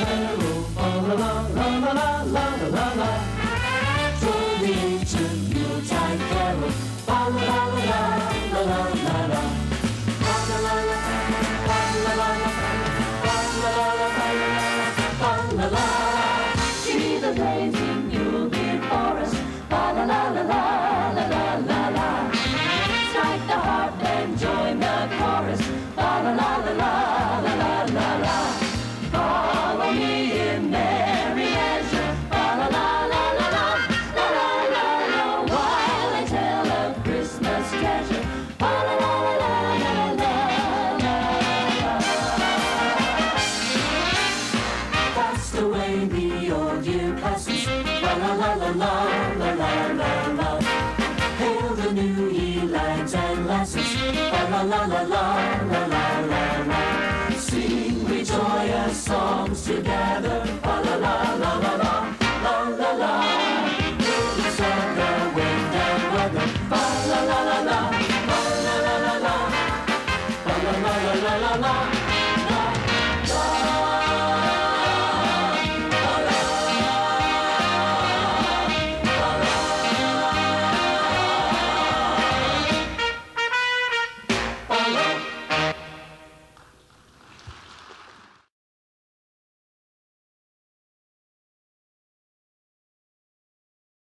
barrel, fa la la la la la la la la la. Join the ancient Yuletide carol, fa la la la la la la la. Fa la la la, fa la la la, fa la la la, fa la la. See the blazing Yule before us, fa la la la la la la la la. Strike the harp and join the chorus, fa la la la la la la la la. Follow me in merry measure, fa la la la la la la la la la. While I tell of Christmas treasure, fa la la la la la la la. Cast away the old year passes, fa la la la la la la la la. Hail the new ye lads and lasses, fa la la la la la la la la. Sing we joyous songs together, fa la la la la la.